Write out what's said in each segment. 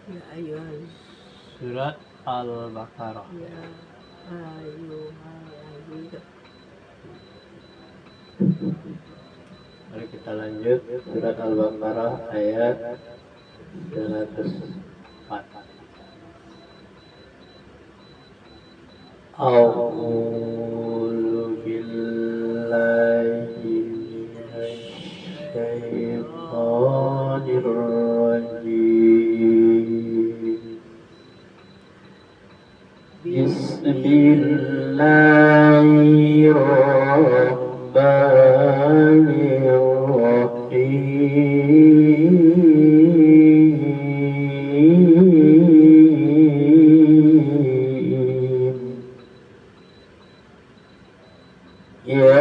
Ya ayuhan. Surat Al-Baqarah. Ya ayuhan. Mari kita lanjut surat Al-Baqarah ayat 104. A'udzu billahi minasyaitonir rajim. Bismillahirrahmanirrahim. Ya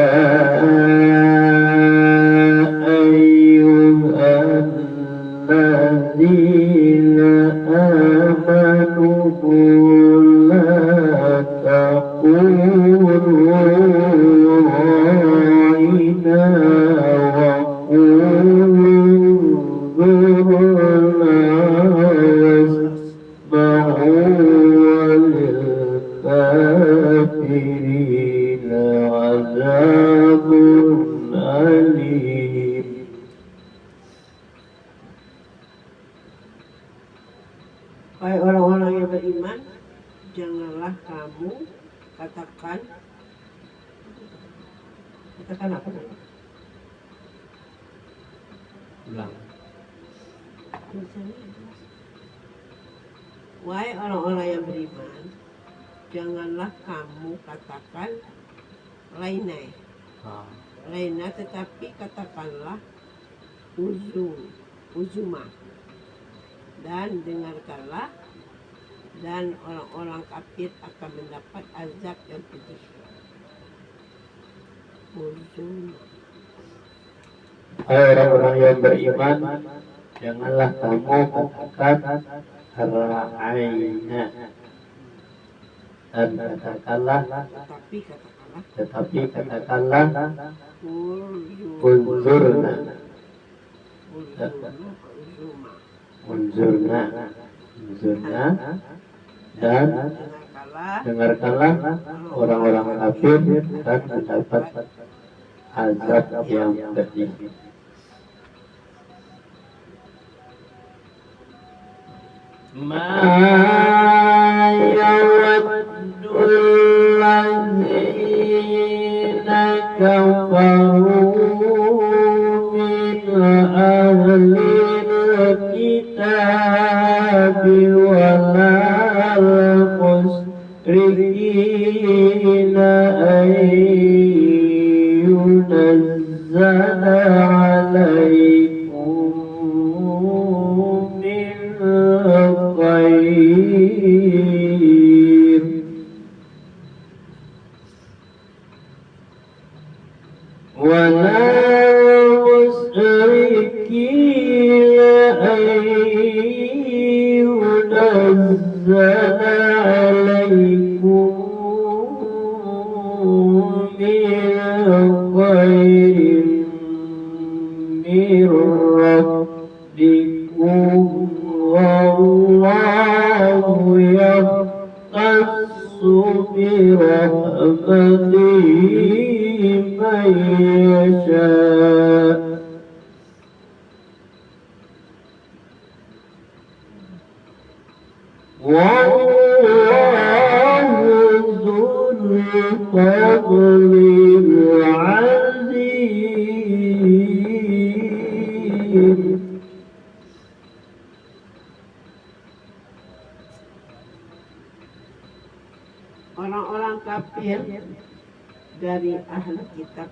ayyuhalladzina amanu la taqulu ra'ina wa qulu zurna wasma'u walil-kafirina azabun alim. Wahai orang-orang yang beriman, janganlah kamu katakan apa? Ulang. Wahai orang-orang yang beriman, janganlah kamu katakan lainai. Lainai, tetapi katakanlah uzuma. Dan dengarkanlah, dan orang-orang kafir akan mendapat azab yang pedih. Hai orang-orang yang beriman, janganlah kamu katakan ra'ayna, dan tetapi katakanlah unzurna, dan dengarkanlah orang-orang kafir dan mendapat azab yang pedih. Ma yawaddul ladzina kafaru min ahlil kitabi walal musyrikina ayyunazzala alaikum min khair wala musyrikina ayyunazzala alaikum min khairin min rabbikum wallahu yahtassu bi rahmatihi man yasha'. Wallahu dzul fadlil azim. Orang-orang kafir dari ahli kitab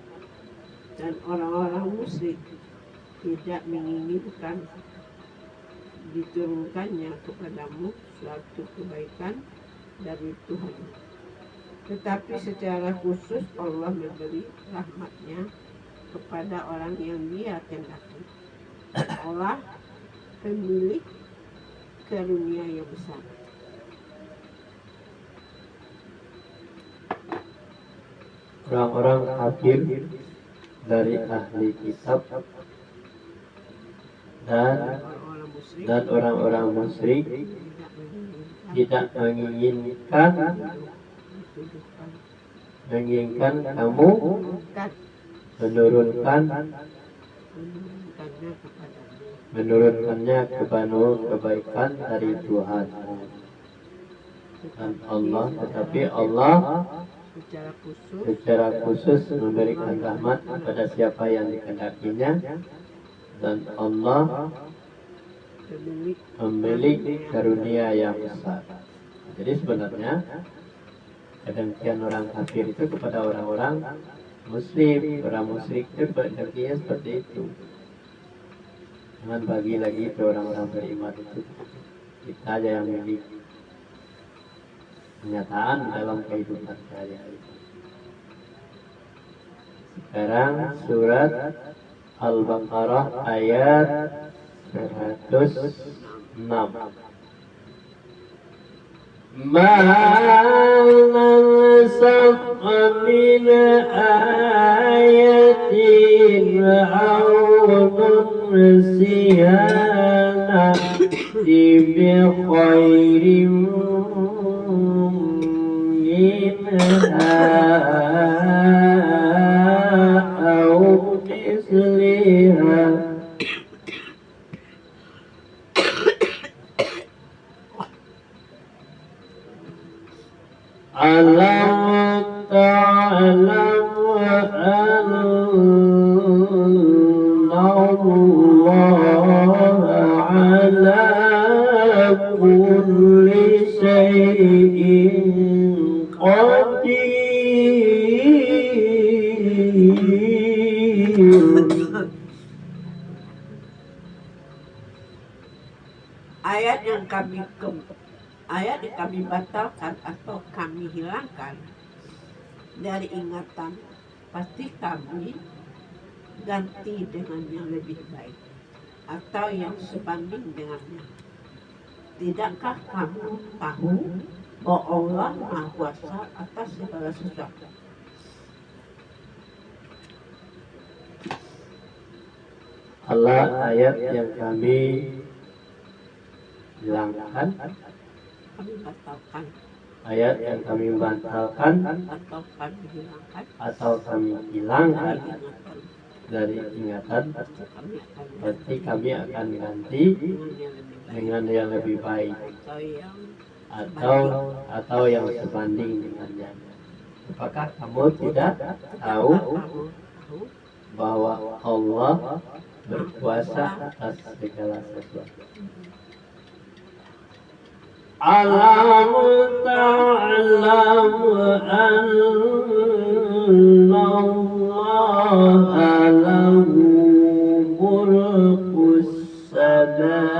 dan orang-orang musyrik tidak menginginkan diturunkannya kepadamu suatu kebaikan dari Tuhan. Tetapi secara khusus Allah memberi rahmatnya kepada orang yang Dia kehendaki. Allah pemilik karunia yang besar. Orang-orang kafir dari ahli kitab dan musyrik dan orang-orang musyrik tidak tidak menginginkan kamu menurunkan menurunkannya kepadamu kebaikan dari Tuhan dan Allah, tetapi Allah secara khusus memberikan rahmat kepada siapa yang dikehendakinya, dan Allah memiliki karunia yang besar. Jadi sebenarnya kedengkian orang kafir itu kepada orang-orang muslim, orang musyrik itu kedengkiannya seperti itu. Jangan bagi lagi ke orang-orang beriman itu, kita aja yang miliki kenyataan dalam kehidupan sehari-hari. Sekarang surat Al-Baqarah ayat 106. Ma nansakh min ayatin aw nunsiha na'ti bi khairin minha aw misliha. Alam ta'lam anna Allah ala kulli shay'in qadir. Ayat yang kami batalkan atau kami hilangkan dari ingatan, pasti kami ganti dengan yang lebih baik atau yang sebanding dengannya. Tidakkah kamu tahu bahwa Allah Maha Kuasa atas segala sesuatu? Allah ayat yang kami hilangkan, Kami batalkan ayat yang kami batalkan atau kami hilangkan atau kami hilangkan dari ingatan, dari ingatan, pasti kami akan pasti kami akan ganti dengan yang lebih baik dengan yang lebih baik atau yang atau yang sebanding dengannya. Apakah kamu tidak tahu kamu tahu bahwa Allah berkuasa atas segala sesuatu? Alam ta'lam anna Allah lahu mulkus samawati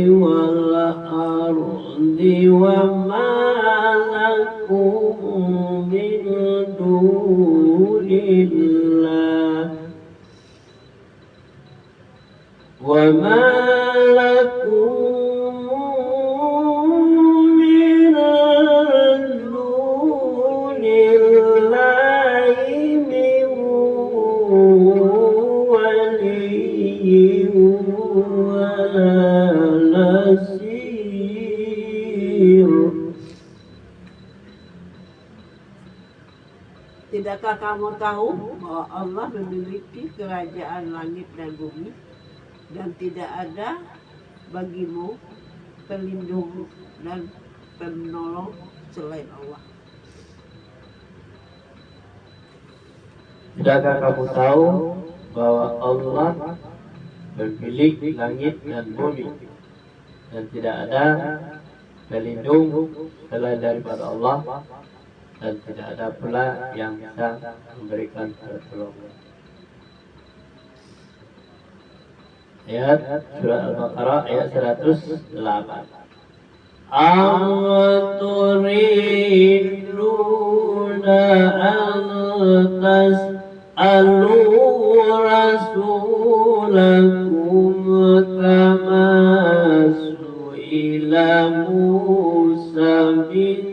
wal ardi wa ma lakum min dunillah wa ma lakum Tidakkah kamu tahu bahwa Allah memiliki kerajaan langit dan bumi dan tidak ada bagimu pelindung dan penolong selain Allah? Tidakkah kamu tahu bahwa Allah bermilik langit dan bumi dan tidak ada pelindung selain daripada Allah, dan tidak ada pula yang bisa memberikan pertolongan. Ayat surah Al-Baqarah ayat 108. Turiduna an tas'alu rasulakum kama su'ila Musa bin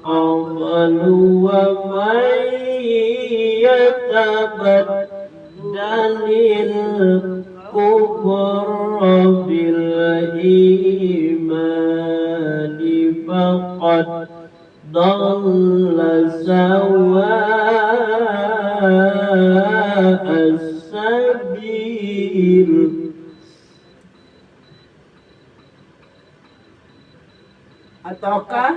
qalu wa man yatabaddalil بالإيمان فقد ضل سواء السبيل. Ataukah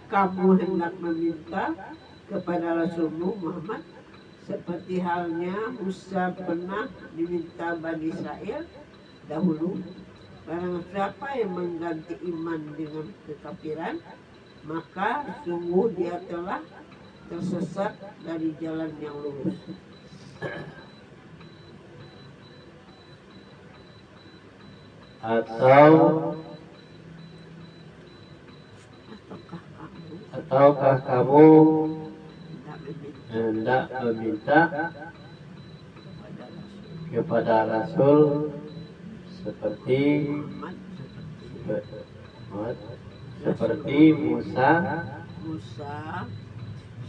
kamu hendak meminta kepada Rasulmu Muhammad seperti halnya Musa pernah diminta Bani Israel dahulu? Barang siapa yang mengganti iman dengan kekafiran, maka sungguh dia telah tersesat dari jalan yang lurus. Ataukah kamu hendak meminta kepada Rasul seperti Musa,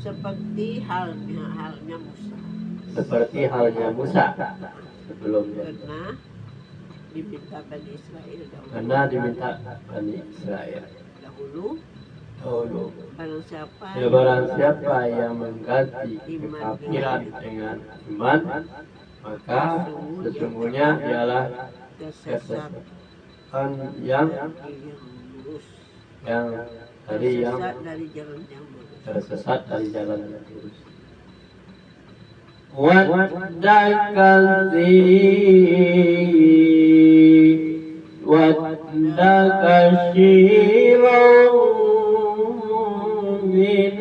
seperti halnya Musa. Seperti halnya Musa sebelumnya. Karena diminta Bani Israel dahulu. Barang siapa yang mengganti kekafiran dengan iman, maka sesungguhnya dialah kesesatan yang tersesat dari jalan yang lurus. Wadda katsirun min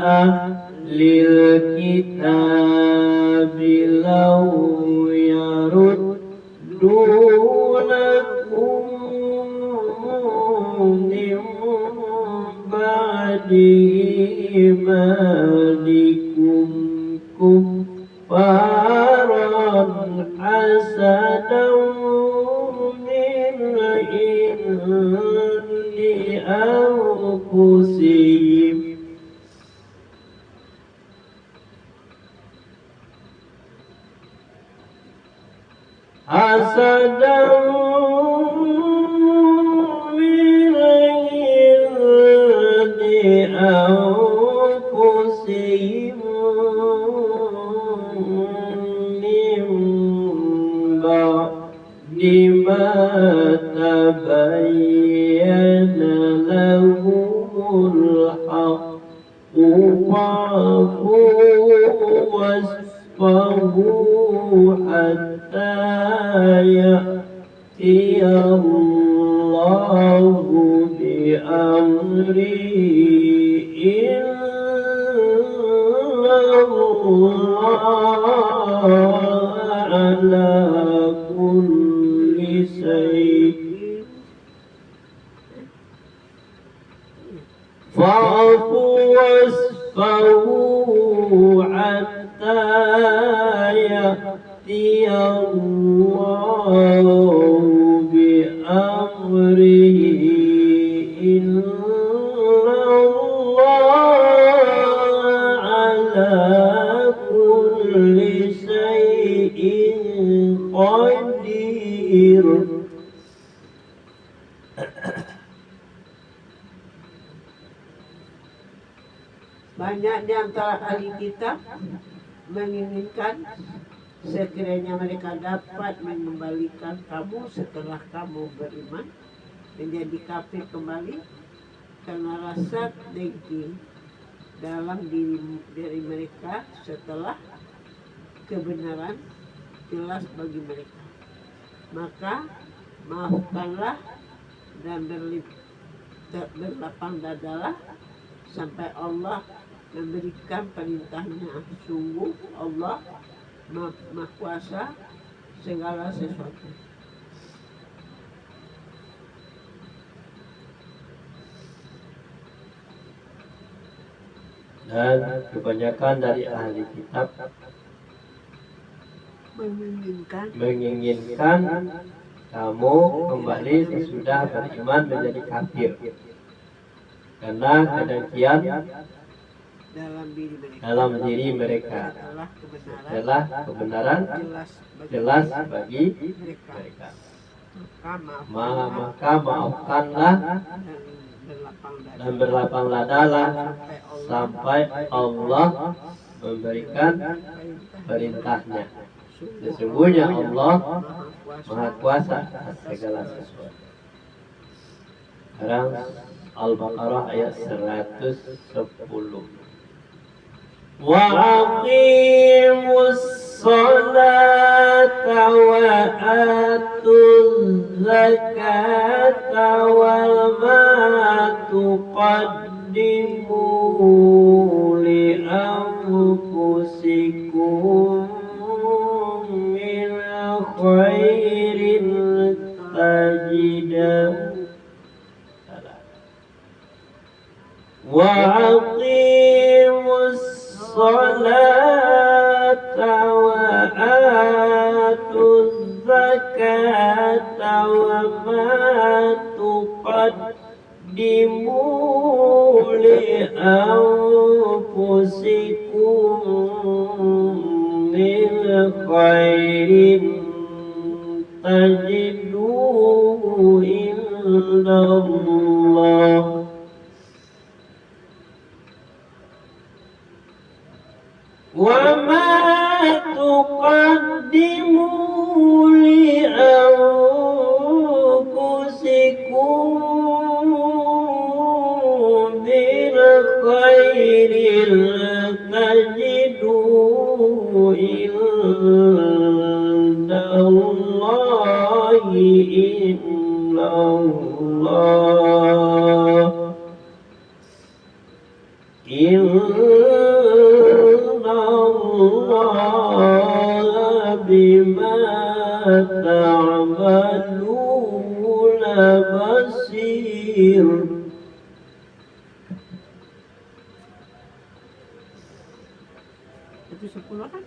ahlil kitabi law yaruddunakum min ba'di imanikum kuffaran hasadan min indi anfusihim hasadan min indi anfusihim bima tabayyana lahumul haqqu fa'fu wasfahu hatta ya'tiyallahu bi'amrihi innallaha ala kulli shay'in fa'fu wasfahu hatta ya'tiyallahu bi'amrihi innallaha ala kulli shay'in qadir. Banyak di antara ahli kitab menginginkan sekiranya mereka dapat mengembalikan kamu setelah kamu beriman menjadi kafir kembali, karena rasa dengki dalam diri mereka setelah kebenaran jelas bagi mereka. Maka maafkanlah dan berlapang dadalah sampai Allah memberikan perintahnya. Sungguh Allah Maha Kuasa segala sesuatu. Dan kebanyakan dari ahli kitab menginginkan kamu kembali sesudah beriman menjadi kafir, karena kedengkian dalam diri mereka adalah kebenaran jelas bagi mereka. maka maafkanlah dan berlapanglah dadalah sampai Allah memberikan perintahnya. Sesungguhnya Allah Maha Kuasa atas segala sesuatu. Sekarang Al-Baqarah ayat 110. Wa aqimus salata wa atuz zakata wal ma tuqaddimu li anfusikum min khairin tajidahu wa aqimus salata wa atuz zakata wa ma tuqaddimu li anfusikum min khairin tajiduhu indallah. Wa ma tuqaddimu li anfusikum min khairin tajiduhu indallahi innallah bima ta'maluna basir. Itu 10 kan?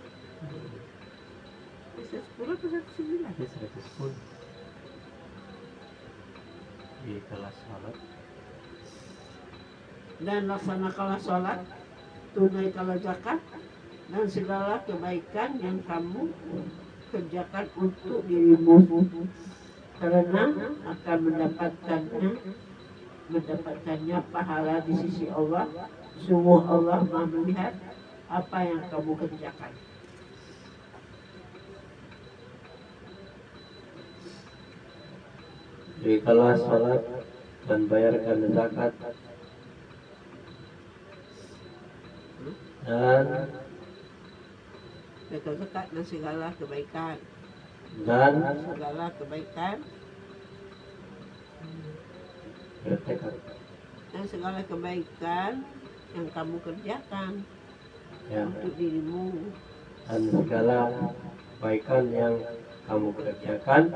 Itu 10 atau 109? 110 di kelas salat. Dan laksanakanlah sholat, tunaikanlah zakat, dan segala kebaikan yang kamu kerjakan untuk dirimu, karena akan mendapatkannya pahala di sisi Allah. Sungguh Allah Maha melihat apa yang kamu kerjakan. Berikanlah salat dan bayarkan zakat, dan zakat dan segala kebaikan bertekad dan segala kebaikan yang kamu kerjakan untuk dirimu, dan segala kebaikan yang kamu kerjakan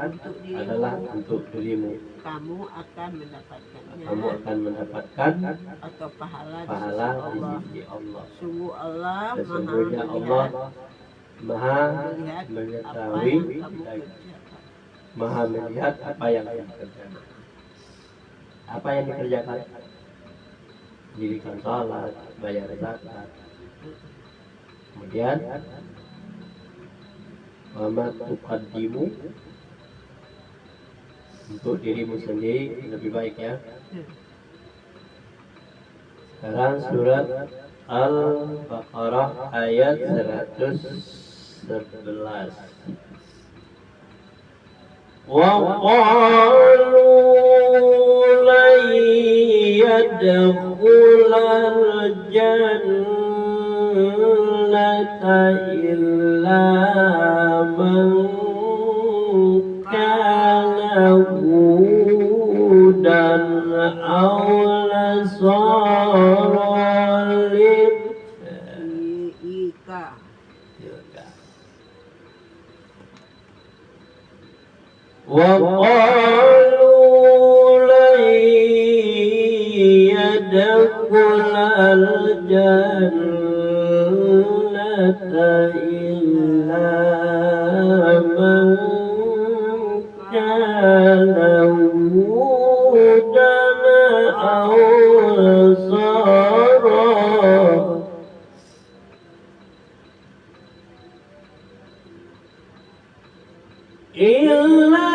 adalah untuk dirimu. Kamu akan mendapatkannya. Atau pahala di sisi Allah. Sesungguhnya Allah Maha mengetahui, Maha melihat apa yang kamu kerjakan. Apa yang dikerjakan? Dirikan salat, bayar zakat. Kemudian Mama tuqaddimu, untuk dirimu sendiri lebih baik ya. Sekarang surat Al-Baqarah ayat 111. Wa qalu lan yadkhulal jannata illa man kana hudan aw nasrani. Wa qalu lan yadkhulal jannata illa man kana hudan aw nasrani. Illa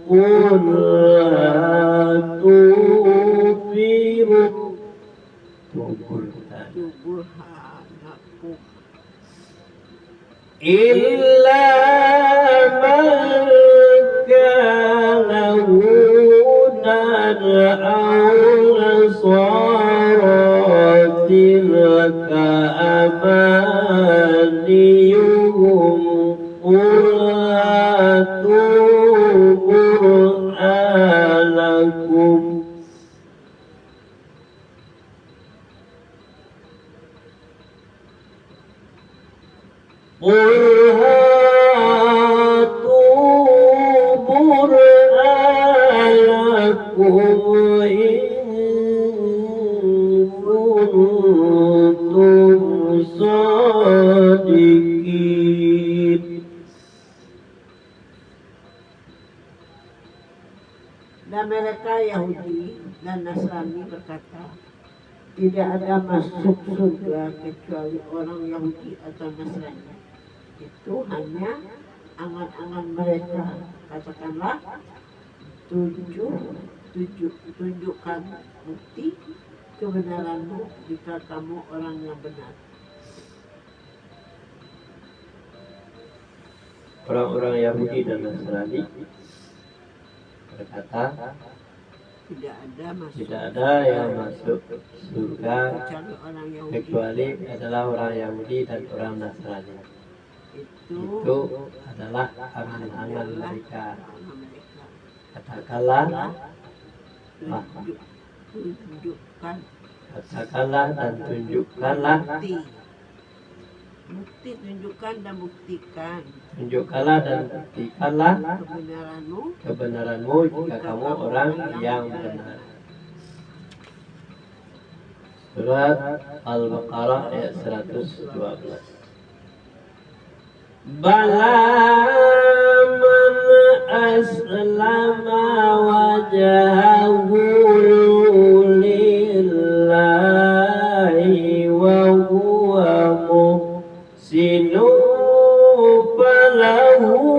قل هاتوا burhanakum إلا من كان هودا أو نصارى تلك أمانيهم قل هاتوا برهانكم قل هاتوا برهانكم إن كنتم صادقين. Dan mereka Yahudi dan Nasrani berkata, tidak ada masuk surga kecuali orang Yahudi atau Nasrani. Itu hanya angan-angan mereka. Katakanlah, tunjukkan bukti kebenaranmu jika kamu orang yang benar. Orang-orang Yahudi dan Nasrani berkata, tidak ada yang masuk surga kecuali adalah orang Yahudi dan orang Nasrani. Itu adalah angan-angan mereka. Katakanlah dan tunjukkanlah. Bukti, tunjukkan dan buktikan. Tunjukkanlah dan buktikanlah kebenaranmu jika kamu orang yang benar. Surat Al-Baqarah ayat 112. Bala man aslama wajhahu lillahi wa huwa muhsinun falahu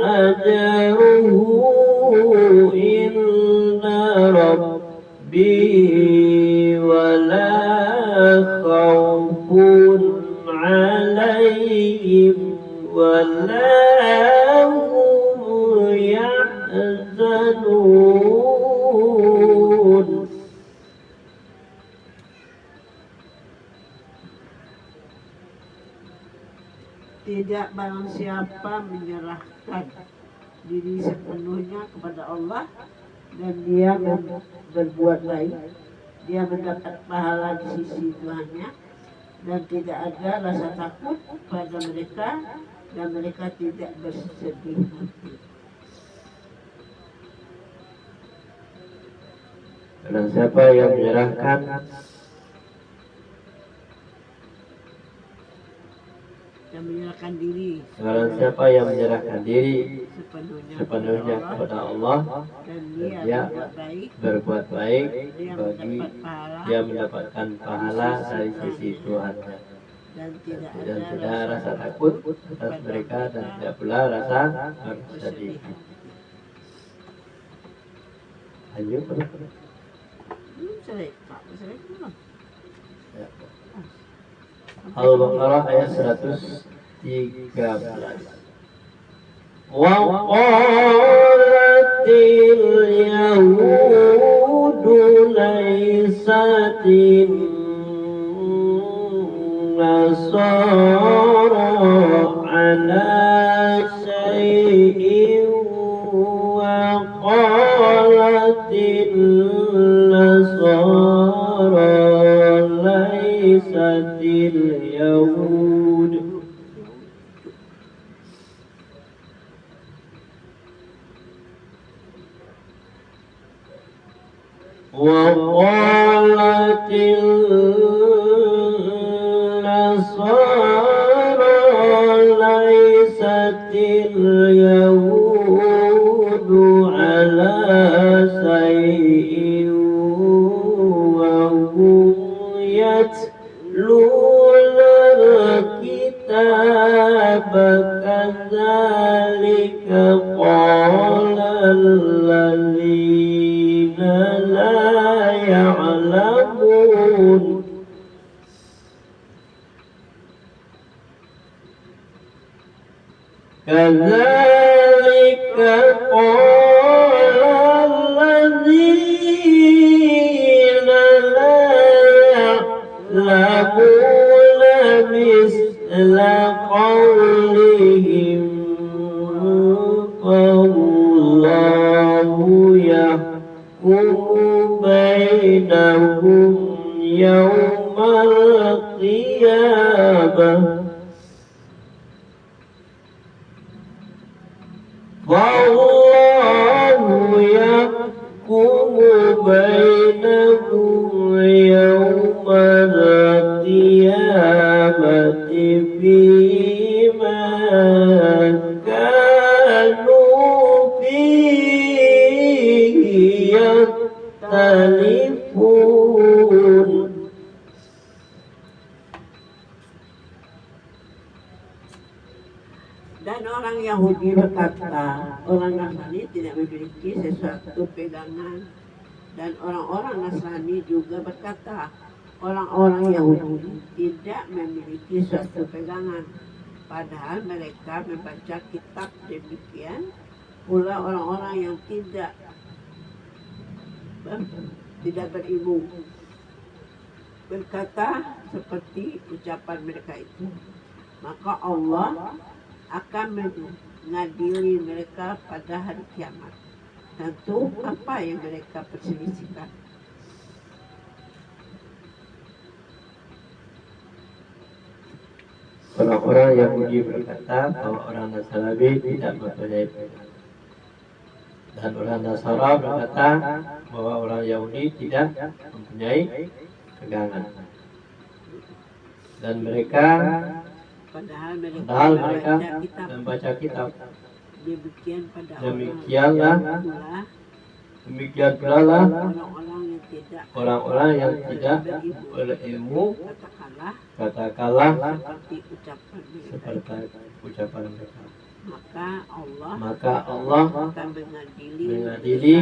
ajruhu inda rabbihi wa la khawfun alaihim wa la hum yahzanun. Tidak barang siapa menyerahkan diri sepenuhnya kepada Allah dan dia berbuat baik, dia mendapat pahala di sisi Tuhannya, dan tidak ada rasa takut pada mereka dan mereka tidak bersedih hati. Dan siapa yang menyerahkan diri, barang siapa yang menyerahkan diri sepenuhnya kepada Allah dan dia dia berbuat baik, bagi dia dia mendapatkan pahala dari sisi Tuhannya, dan dan tidak rasa takut atas mereka dan tidak pula rasa bersedih. Lanjut. Al-Baqarah ayat 113. Wa qalatil yahudu laysatin nasara ala syai'in wa qalatil nasara laysatil yahud وقالت النصارى ليست اليهود على شيء وهم يتلون الكتاب كذلك قال الذين لا يعلمون كذلك قال الذين لا يعلمون مثل قولهم فالله يحكم بينهم يوم القيامة والله يحكم بينهم يوم القيامة فيما كانوا فيه يختلفون. Dan orang Yahudi berkata, orang Nasrani tidak memiliki sesuatu pegangan. Dan orang-orang Nasrani juga berkata, orang-orang Yahudi tidak memiliki suatu pegangan. Padahal mereka membaca kitab, demikian pula orang-orang yang tidak berilmu berkata seperti ucapan mereka itu. Maka Allah akan mengadili mereka pada hari kiamat. Tentu apa yang mereka perselisihkan. Orang-orang Yahudi berkata bahwa orang Nasrani tidak mempunyai pegangan. Dan orang Nasara berkata bahwa orang Yahudi tidak mempunyai pegangan. Dan mereka Padahal mereka membaca kitab. Demikianlah orang-orang yang tidak berilmu katakanlah seperti ucapan mereka. Maka Allah akan mengadili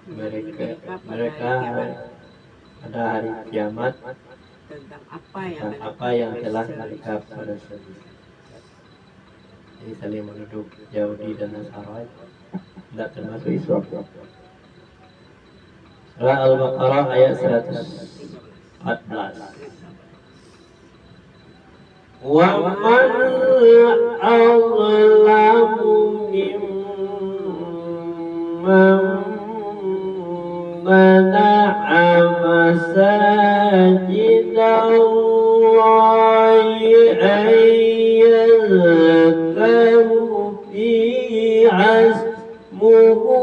mereka pada hari kiamat tentang apa yang telah mereka perbuat. Jadi saling menuduh Yahudi dan Nasara tidak termasuk Islam. Surah Al-Baqarah ayat 114. Wa man azlamu mimman mana'a masajidallahi an yadhkaru fiha ismuhu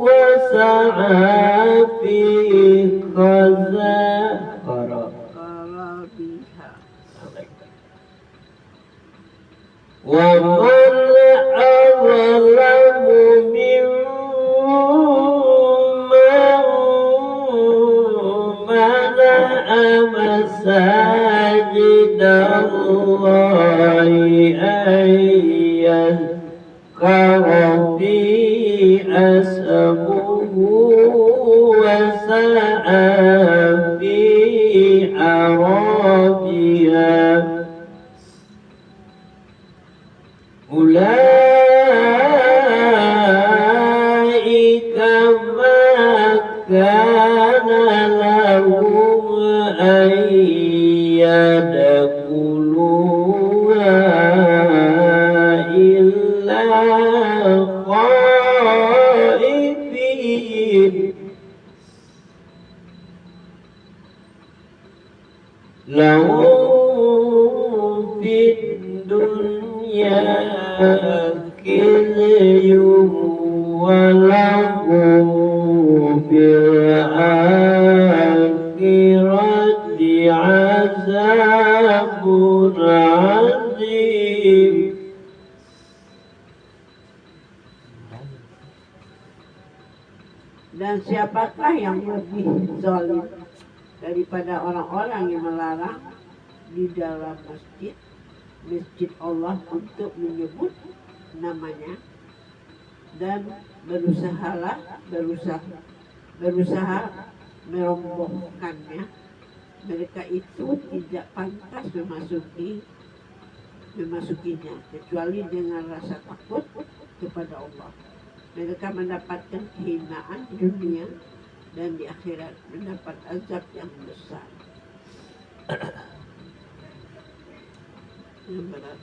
wa sa'a fi wa man azlamu mimman mana'a masajidallahi an yadhkara fiha ismuhu wa sa'a fi arabiha ulaika ma kana lahum an yadkhuluha illa khaifin lahum fid dunya khizyun wa lahum fil akhirati 'adzabun 'adzim. Dan siapakah yang lebih zalim daripada orang-orang yang melarang di dalam masjid masjid Allah untuk menyebut namanya dan berusaha merobohkannya. Mereka itu tidak pantas memasukinya kecuali dengan rasa takut kepada Allah. Mereka mendapatkan kehinaan di dunia dan di akhirat mendapat azab yang besar. Yang berat.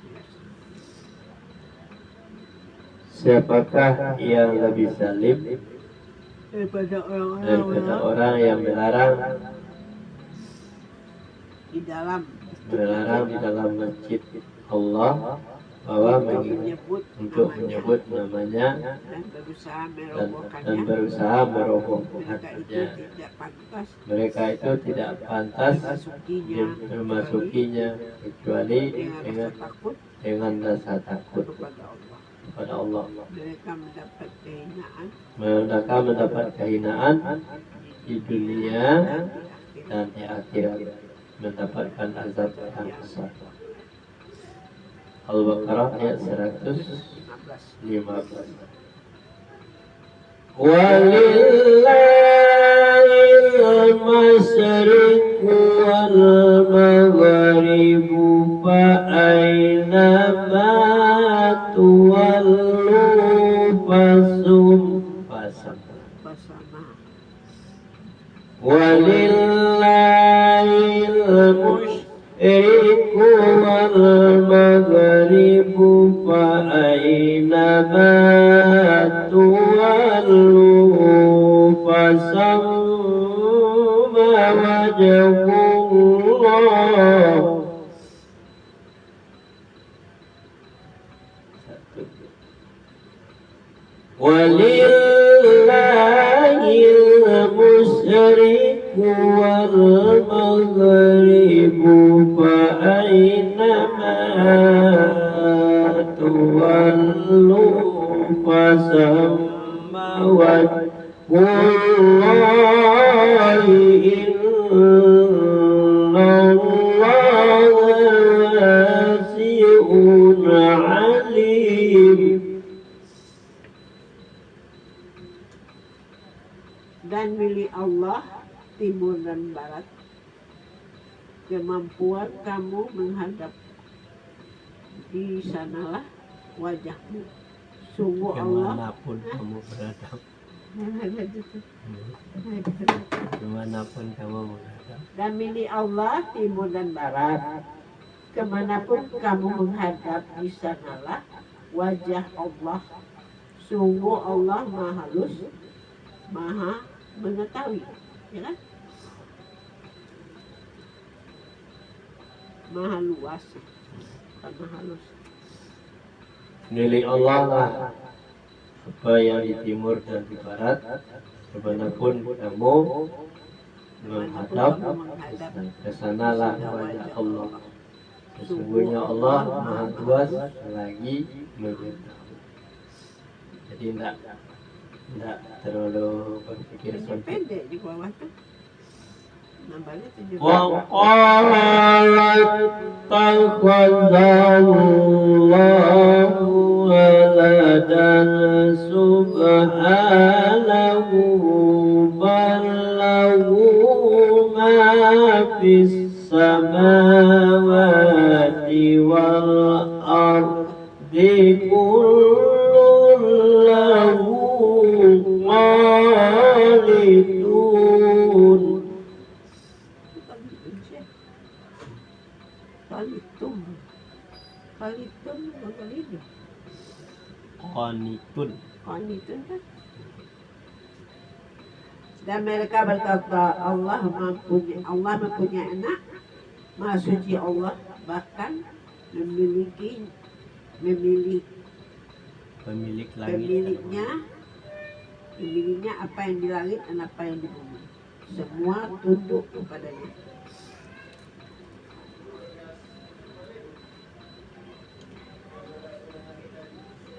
Siapakah yang lebih zalim Daripada daripada orang yang melarang di dalam di dalam masjid Allah bahwa untuk menyebut namanya dan berusaha merobohkannya. Mereka itu tidak pantas memasukinya kecuali dengan rasa takut kepada Allah. Mereka mendapat kehinaan di dunia dan di akhirat mendapatkan azab yang besar. Al-Baqarah ayat 115. Walillahil masyriqu wal maghribu fa aina ma tuwallu fasama. Walillahil masyriqu wal maghribu fa aina ma tuwallu fasamma wajhullah. Walillahil masyriqu wal maghribu fa aina ma tuwallu fasamma wajhullahi innallaha wasi'un alim. Dan milik Allah timur dan barat, kemampuan kamu menghadap di sanalah wajahmu. Sungguh Allah Kemanapun kamu berada, kemanapun kamu menghadap. Dan milik Allah timur dan barat, kemanapun kamu menghadap di sanalah wajah Allah. Sungguh Allah maha halus, maha mengetahui, ya kan? Maha luas, bukan maha halus. Milik Allah lah apa yang di timur dan di barat, kemanapun kamu menghadap ke sanalah wajah Allah. Sesungguhnya Allah maha luas lagi mengetahui. Jadi tidak terlalu berpikir sempit. Pendek di bawah tuh. Nambahnya 17. وقالت اتخذ الله ولدا سبحانه بل له ما في السماوات والأرض كل له قانتون. Qanitun. Kan? Dan mereka berkata Allah mempunyai anak, Maha suci Allah, bahkan pemiliknya apa yang di langit dan apa yang di bumi, semua tunduk kepadanya.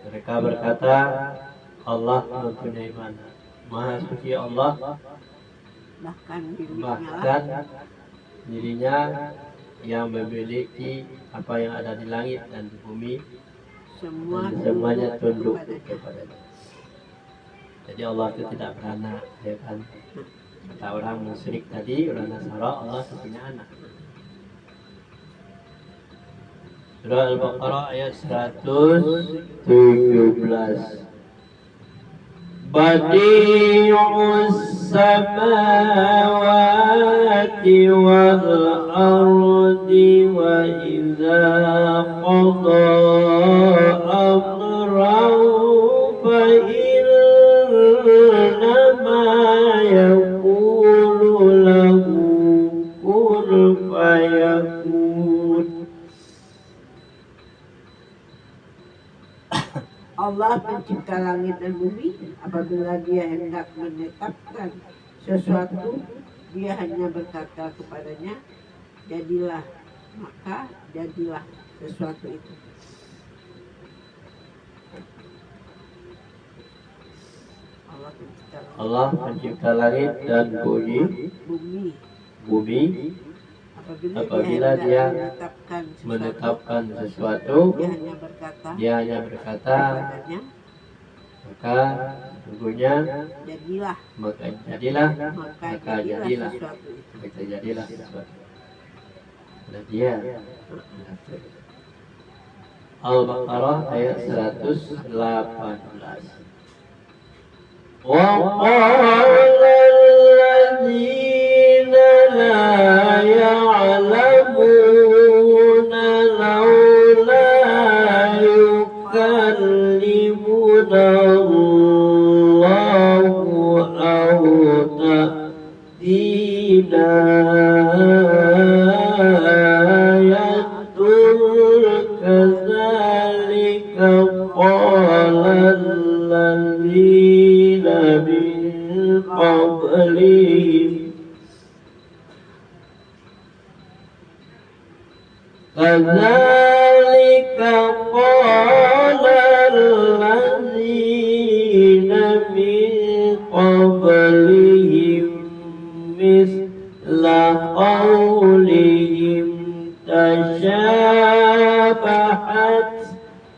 Mereka berkata Allah mempunyai mana? Maha suci Allah, Bahkan bahkan dirinya yang memiliki apa yang ada di langit dan di bumi, semua dan semuanya tunduk kepadanya. kepadanya. Jadi Allah itu tidak beranak, ya kan? Kata orang musyrik tadi, orang Nasara, Allah punya anak. Surah Al-Baqarah ayat 117. Badi'us samawati wal ardi wa idza qada amran fa innama yaqulu lahu kun fayakun. Allah pencipta langit dan bumi. Apabila dia hendak menetapkan sesuatu, dia hanya berkata kepadanya, jadilah, maka jadilah sesuatu itu. Allah pencipta langit dan bumi. Apabila dia menetapkan sesuatu, dia hanya berkata, maka sesungguhnya jadilah, maka jadilah sesuatu. Dan dia Al-Baqarah ayat 118. وقال الذين لا يعلمون لولا يكلمنا الله أو تأتينا آية كذلك قال الذين من قبلهم كذلك قال الذين من قبلهم مثل قولهم تشابهت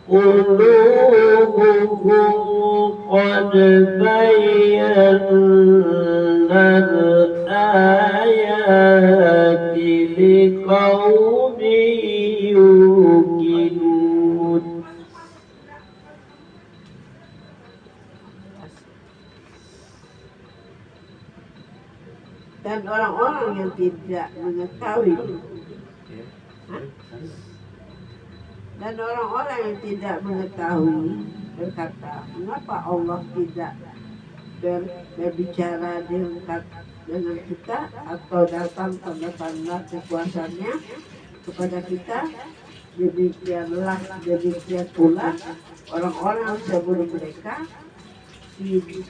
قلوبهم قد بينا الآيات لقوم يوقنون. Dan orang-orang yang tidak mengetahui, dan orang-orang yang tidak mengetahui berkata, mengapa Allah tidak berbicara dengan kita atau datang tanda-tanda kekuasaannya kepada kita. Demikian pula orang-orang sebelum mereka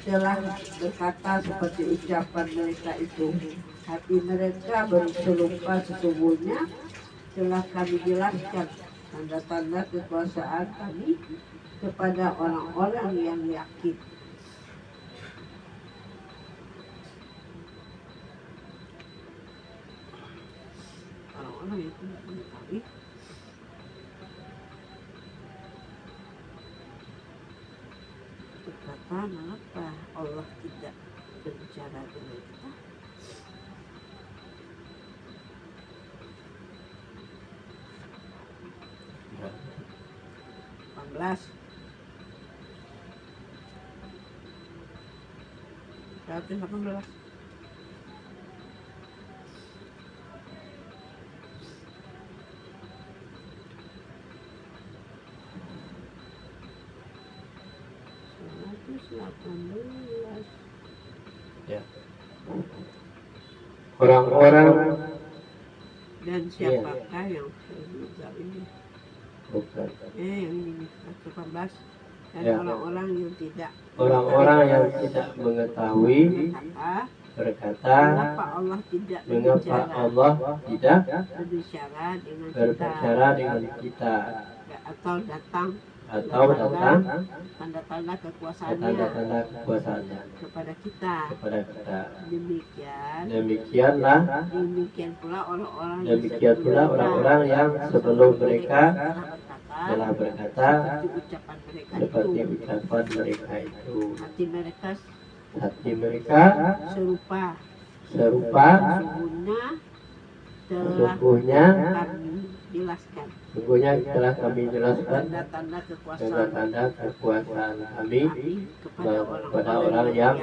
telah berkata seperti ucapan mereka itu. Hati mereka berselupa, sesungguhnya telah kami jelaskan tanda-tanda kekuasaan kami kepada orang-orang yang yakin. Orang-orang yang tidak mengetahui berkata, mengapa Allah tidak berbicara dengan kita? Belas 118. Ya. Orang-orang dan siapakah yang sebelum ini? Bukan. Yang ini 118. Dan Ya. orang-orang yang tidak mengetahui berkata, mengapa Allah tidak berbicara dengan kita atau datang atau datang tanda-tanda kekuasaannya tanda-tanda kekuasaannya kepada kita. Demikian pula orang-orang yang sebelum mereka telah berkata seperti ucapan mereka itu. Hati mereka serupa sesungguhnya telah kami jelaskan tanda-tanda kekuasaan kami kepada orang yang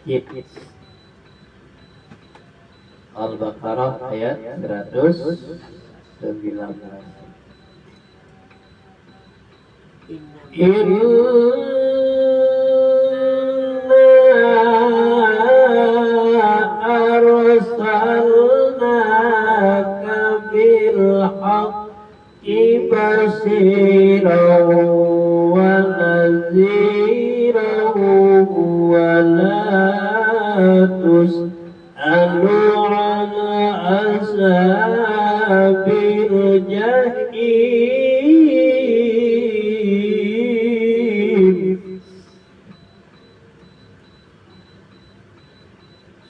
yakin. Al-Baqarah ayat 119. Arsalnaka bil haqqi basyiran wa nadhiran wa la tus'alu an ashabil jahim.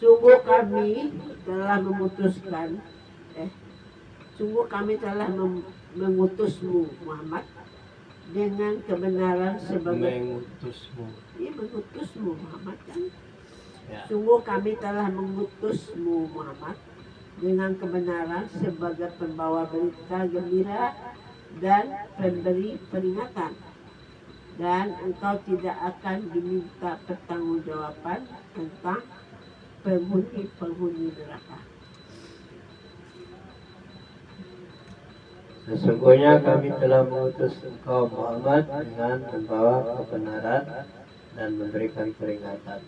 Sungguh kami telah mengutusmu Muhammad dengan kebenaran sebagai mengutusmu Muhammad kan? Ya. Sungguh kami telah mengutusmu Muhammad dengan kebenaran sebagai pembawa berita gembira dan pemberi peringatan, dan engkau tidak akan diminta pertanggungjawaban tentang penghuni neraka. Sesungguhnya kami telah mengutus engkau Muhammad dengan membawa kebenaran dan memberikan peringatan.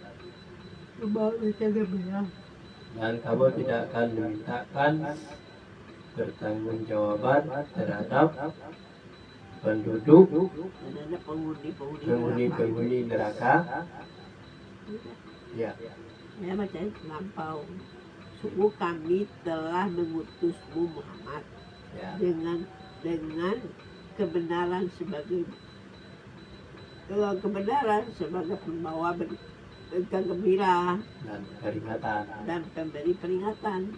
Dan kamu tidak akan dimintakan pertanggungjawaban terhadap penghuni neraka. Ya. Ya, bacanya terlampau. Sungguh kami telah mengutusmu Muhammad dengan kebenaran sebagai pembawa berita gembira dan pemberi peringatan,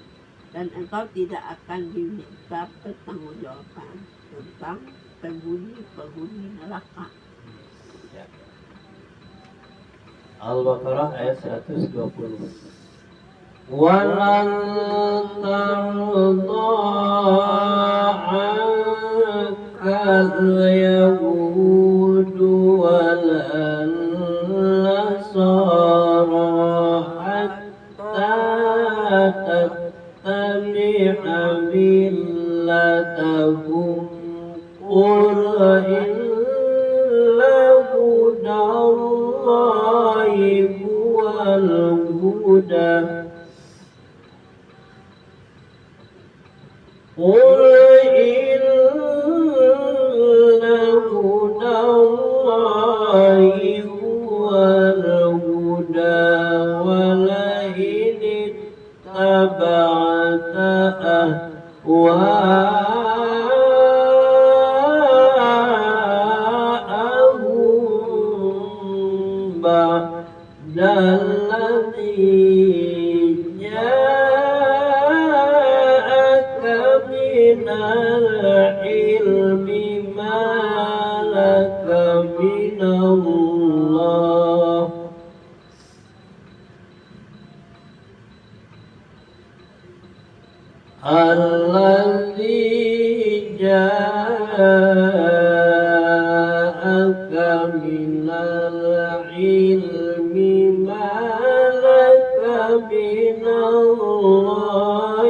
dan engkau tidak akan diminta pertanggungjawaban tentang penghuni neraka. Ya. Al-Baqarah ayat 120. Walan tarda ankal yahudu walan nasara hatta tattabi'a millatahum qul inna hudallahi huwal huda. قل إن هدى الله هو الهدى ولئن اتبعت أهواءهم بعد الذي من العلم ما لك من الله الذي جاءك من العلم ما لك من الله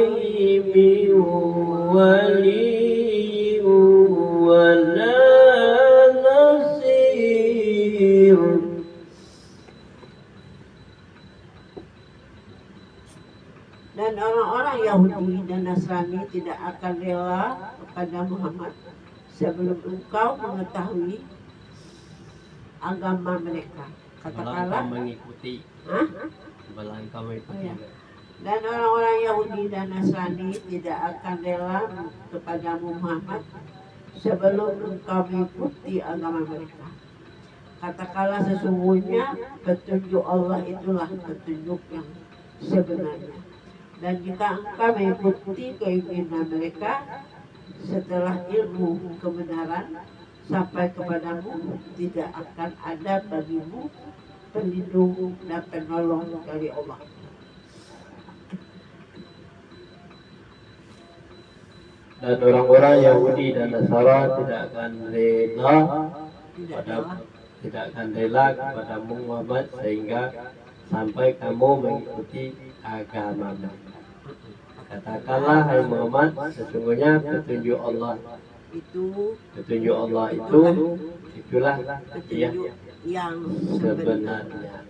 من ولي ولا نصير. Dan orang-orang Yahudi dan Nasrani tidak akan rela kepada Muhammad sebelum engkau mengetahui agama mereka. Katakanlah mengikuti. Engkau mengikuti. Dan orang-orang Yahudi dan Nasrani tidak akan rela kepada Muhammad sebelum engkau mengikuti agama mereka. Katakanlah sesungguhnya petunjuk Allah itulah petunjuk yang sebenarnya. Dan jika engkau mengikuti keinginan mereka, setelah ilmu kebenaran sampai kepadamu, tidak akan ada bagimu pelindung dan penolong dari Allah. Dan orang-orang Yahudi dan Nasara tidak akan rela tidak akan rela kepadamu Muhammad sehingga sampai kamu mengikuti agamamu. Katakanlah hai Muhammad, sesungguhnya petunjuk Allah itulah yang sebenarnya.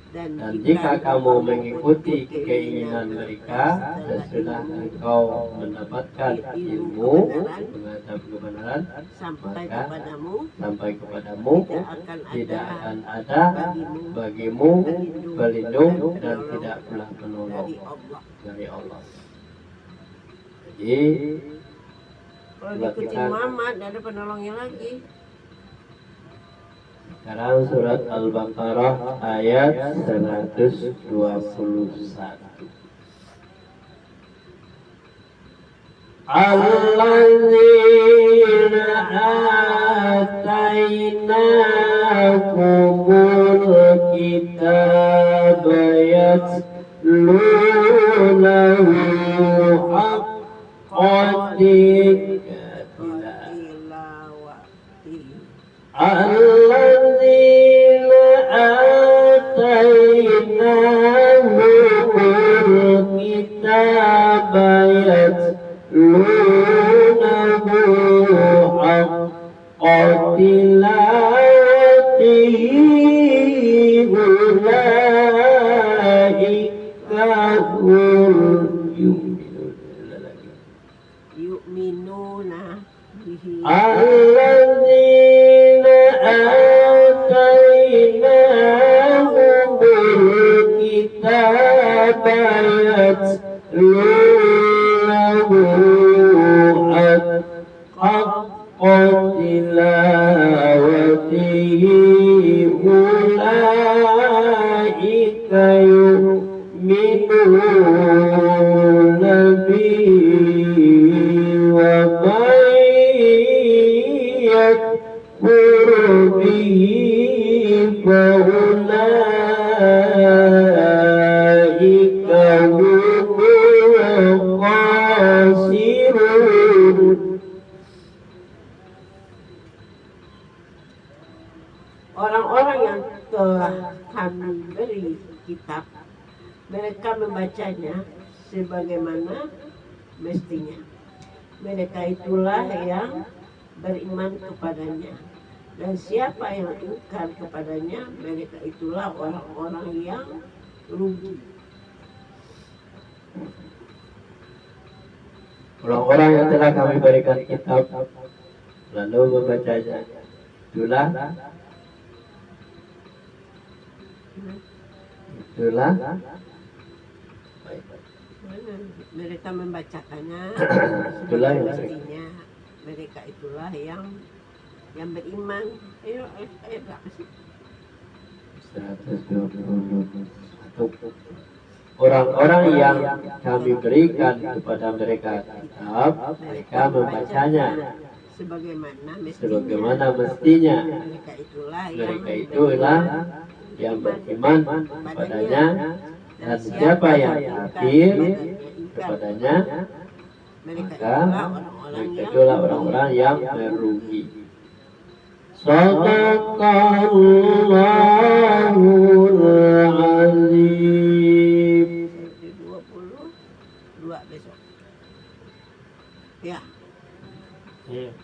Dan jika kamu mengikuti keinginan mereka, sesudah engkau mendapatkan ilmu menghadap kebenaran, sampai kepadamu tidak akan ada bagimu pelindung dan tidak pula penolong dari Allah. Jadi kalau ikuti Muhammad ada penolongnya lagi. Sekarang surat Al-Baqarah ayat 121. Alladzina atainahumul kitaba yatlunahu haqqa Alladzina atainahumul kitaba yatlunahu haqqa tilawatihi ulaika hum yu'minuna bihi atainahumul kitaba yatlunahu haqqa tilawatihi ulaika yu'minuna bihi wa man yakfur bihi fa ulaika humul khasirun. Orang-orang yang telah kami beri kitab, mereka membacanya sebagaimana mestinya. Mereka itulah yang beriman kepadanya. Dan siapa yang ingkar kepadanya, mereka itulah orang-orang yang rugi. Orang-orang yang telah kami berikan kitab lalu membacanya, itulah Mereka membacakannya itulah yang mestinya. Mereka itulah yang beriman. Ayo, ayat berapa sih? 121. Orang-orang yang kami berikan kepada mereka kitab, mereka membacanya sebagaimana mestinya. Mereka itulah yang beriman kepadanya, dan siapa yang kafir kepadanya, maka mereka itulah orang-orang yang merugi. Shadaqallahul azim. 22 besok. Ya. Iya.